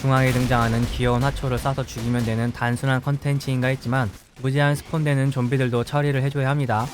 중앙에 등장하는 귀여운 화초를 쏴서 죽이면 되는 단순한 컨텐츠인가 했지만 무제한 스폰되는 좀비들도 처리를 해줘야 합니다.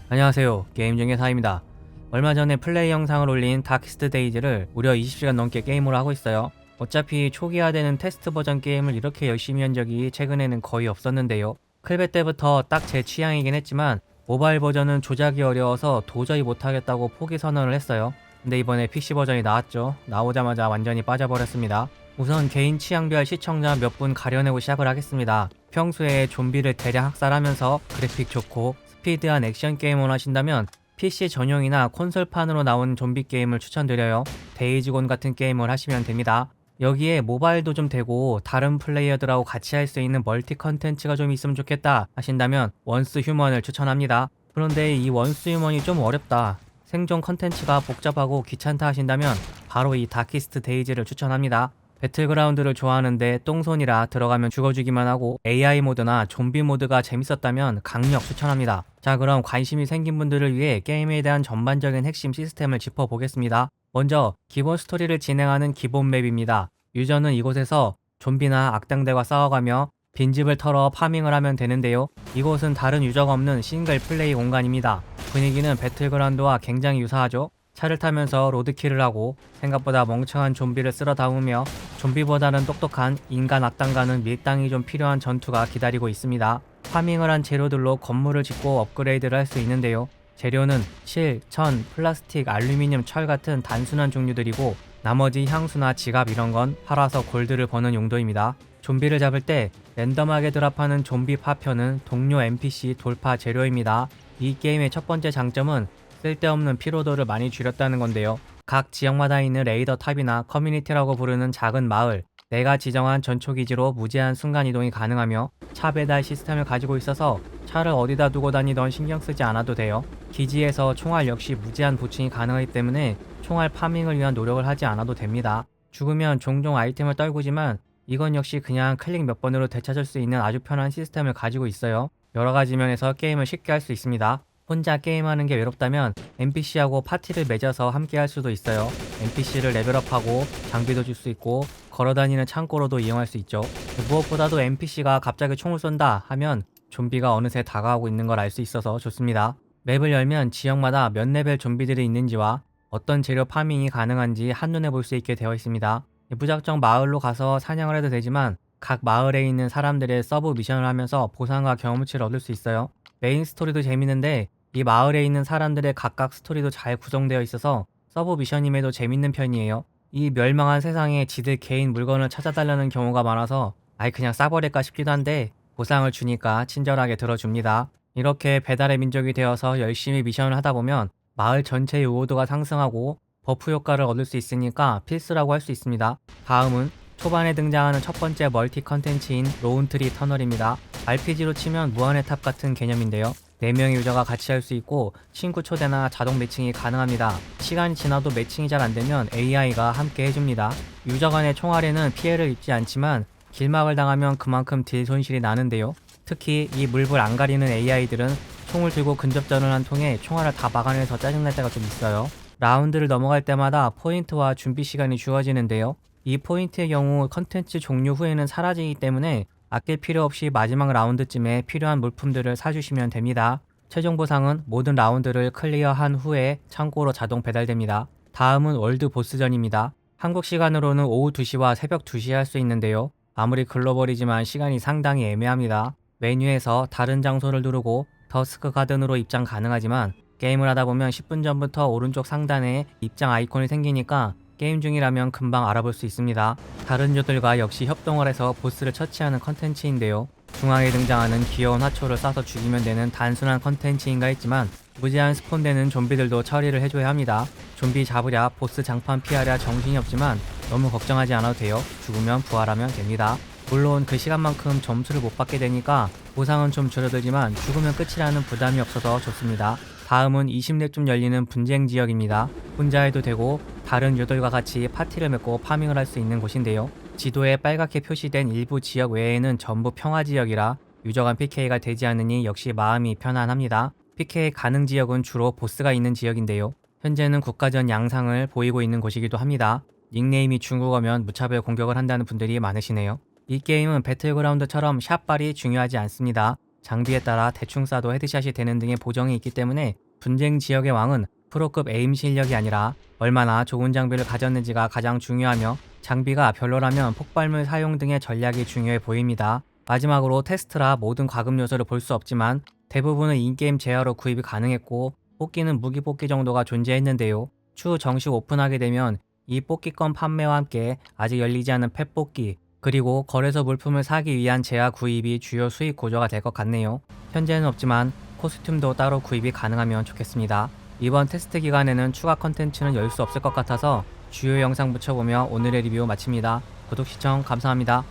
안녕하세요, 게임중의 사입니다. 얼마 전에 플레이 영상을 올린 다키스트 데이즈를 무려 20시간 넘게 게임으로 하고 있어요. 어차피 초기화되는 테스트 버전 게임을 이렇게 열심히 한 적이 최근에는 거의 없었는데요. 클베때부터 딱 제 취향이긴 했지만 모바일 버전은 조작이 어려워서 도저히 못하겠다고 포기 선언을 했어요. 근데 이번에 PC 버전이 나왔죠. 나오자마자 완전히 빠져버렸습니다. 우선 개인 취향별 시청자 몇 분 가려내고 시작을 하겠습니다. 평소에 좀비를 대량 학살하면서 그래픽 좋고 스피드한 액션 게임을 원하신다면 PC 전용이나 콘솔판으로 나온 좀비 게임을 추천드려요. 데이즈곤 같은 게임을 하시면 됩니다. 여기에 모바일도 좀 되고 다른 플레이어들하고 같이 할 수 있는 멀티 컨텐츠가 좀 있으면 좋겠다 하신다면 원스휴먼을 추천합니다. 그런데 이 원스휴먼이 좀 어렵다, 생존 컨텐츠가 복잡하고 귀찮다 하신다면 바로 이 다키스트 데이즈를 추천합니다. 배틀그라운드를 좋아하는데 똥손이라 들어가면 죽어주기만 하고 AI 모드나 좀비 모드가 재밌었다면 강력 추천합니다. 자, 그럼 관심이 생긴 분들을 위해 게임에 대한 전반적인 핵심 시스템을 짚어보겠습니다. 먼저 기본 스토리를 진행하는 기본 맵입니다. 유저는 이곳에서 좀비나 악당들과 싸워가며 빈집을 털어 파밍을 하면 되는데요. 이곳은 다른 유저가 없는 싱글 플레이 공간입니다. 분위기는 배틀그라운드와 굉장히 유사하죠. 차를 타면서 로드킬을 하고 생각보다 멍청한 좀비를 쓸어담으며 좀비보다는 똑똑한 인간 악당과는 밀당이 좀 필요한 전투가 기다리고 있습니다. 파밍을 한 재료들로 건물을 짓고 업그레이드를 할 수 있는데요. 재료는 실, 천, 플라스틱, 알루미늄, 철 같은 단순한 종류들이고 나머지 향수나 지갑 이런 건 팔아서 골드를 버는 용도입니다. 좀비를 잡을 때 랜덤하게 드랍하는 좀비 파편은 동료 NPC 돌파 재료입니다. 이 게임의 첫 번째 장점은 쓸데없는 피로도를 많이 줄였다는 건데요. 각 지역마다 있는 레이더 탑이나 커뮤니티라고 부르는 작은 마을, 내가 지정한 전초기지로 무제한 순간이동이 가능하며 차 배달 시스템을 가지고 있어서 차를 어디다 두고 다니던 신경 쓰지 않아도 돼요. 기지에서 총알 역시 무제한 보충이 가능하기 때문에 총알 파밍을 위한 노력을 하지 않아도 됩니다. 죽으면 종종 아이템을 떨구지만 이건 역시 그냥 클릭 몇 번으로 되찾을 수 있는 아주 편한 시스템을 가지고 있어요. 여러가지 면에서 게임을 쉽게 할 수 있습니다. 혼자 게임하는 게 외롭다면 NPC하고 파티를 맺어서 함께 할 수도 있어요. NPC를 레벨업하고 장비도 줄 수 있고 걸어다니는 창고로도 이용할 수 있죠. 무엇보다도 NPC가 갑자기 총을 쏜다 하면 좀비가 어느새 다가오고 있는 걸 알 수 있어서 좋습니다. 맵을 열면 지역마다 몇 레벨 좀비들이 있는지와 어떤 재료 파밍이 가능한지 한눈에 볼 수 있게 되어 있습니다. 무작정 마을로 가서 사냥을 해도 되지만 각 마을에 있는 사람들의 서브 미션을 하면서 보상과 경험치를 얻을 수 있어요. 메인 스토리도 재밌는데 이 마을에 있는 사람들의 각각 스토리도 잘 구성되어 있어서 서브 미션임에도 재밌는 편이에요. 이 멸망한 세상에 지들 개인 물건을 찾아달라는 경우가 많아서 아예 그냥 싸버릴까 싶기도 한데 보상을 주니까 친절하게 들어줍니다. 이렇게 배달의 민족이 되어서 열심히 미션을 하다 보면 마을 전체의 우호도가 상승하고 버프 효과를 얻을 수 있으니까 필수라고 할 수 있습니다. 다음은 초반에 등장하는 첫 번째 멀티 컨텐츠인 로운트리 터널입니다. RPG로 치면 무한의 탑 같은 개념인데요. 4명의 유저가 같이 할 수 있고 친구 초대나 자동 매칭이 가능합니다. 시간이 지나도 매칭이 잘 안되면 AI가 함께 해줍니다. 유저 간의 총알에는 피해를 입지 않지만 길막을 당하면 그만큼 딜 손실이 나는데요. 특히 이 물불 안 가리는 AI들은 총을 들고 근접전을 한 통에 총알을 다 막아내서 짜증날 때가 좀 있어요. 라운드를 넘어갈 때마다 포인트와 준비 시간이 주어지는데요. 이 포인트의 경우 컨텐츠 종료 후에는 사라지기 때문에 아낄 필요 없이 마지막 라운드쯤에 필요한 물품들을 사주시면 됩니다. 최종 보상은 모든 라운드를 클리어한 후에 창고로 자동 배달됩니다. 다음은 월드 보스전입니다. 한국 시간으로는 오후 2시와 새벽 2시에 할 수 있는데요. 아무리 글로벌이지만 시간이 상당히 애매합니다. 메뉴에서 다른 장소를 누르고 더스크 가든으로 입장 가능하지만 게임을 하다 보면 10분 전부터 오른쪽 상단에 입장 아이콘이 생기니까 게임 중이라면 금방 알아볼 수 있습니다. 다른 유저들과 역시 협동을 해서 보스를 처치하는 컨텐츠인데요. 중앙에 등장하는 귀여운 화초를 쏴서 죽이면 되는 단순한 컨텐츠인가 했지만 무제한 스폰되는 좀비들도 처리를 해줘야 합니다. 좀비 잡으랴 보스 장판 피하랴 정신이 없지만 너무 걱정하지 않아도 돼요. 죽으면 부활하면 됩니다. 물론 그 시간만큼 점수를 못 받게 되니까 보상은 좀 줄어들지만 죽으면 끝이라는 부담이 없어서 좋습니다. 다음은 20렙쯤 열리는 분쟁 지역입니다. 혼자 해도 되고 다른 유저들과 같이 파티를 맺고 파밍을 할 수 있는 곳인데요. 지도에 빨갛게 표시된 일부 지역 외에는 전부 평화 지역이라 유저 간 PK가 되지 않으니 역시 마음이 편안합니다. PK 가능 지역은 주로 보스가 있는 지역인데요. 현재는 국가전 양상을 보이고 있는 곳이기도 합니다. 닉네임이 중국어면 무차별 공격을 한다는 분들이 많으시네요. 이 게임은 배틀그라운드처럼 샷발이 중요하지 않습니다. 장비에 따라 대충 쏴도 헤드샷이 되는 등의 보정이 있기 때문에 분쟁 지역의 왕은 프로급 에임 실력이 아니라 얼마나 좋은 장비를 가졌는지가 가장 중요하며, 장비가 별로라면 폭발물 사용 등의 전략이 중요해 보입니다. 마지막으로 테스트라 모든 과금 요소를 볼 수 없지만 대부분은 인게임 제어로 구입이 가능했고, 뽑기는 무기 뽑기 정도가 존재했는데요. 추후 정식 오픈하게 되면 이 뽑기권 판매와 함께 아직 열리지 않은 펫 뽑기, 그리고 거래소 물품을 사기 위한 제야 구입이 주요 수익 구조가 될 것 같네요. 현재는 없지만 코스튬도 따로 구입이 가능하면 좋겠습니다. 이번 테스트 기간에는 추가 컨텐츠는 열 수 없을 것 같아서 주요 영상 붙여보며 오늘의 리뷰 마칩니다. 구독 시청 감사합니다.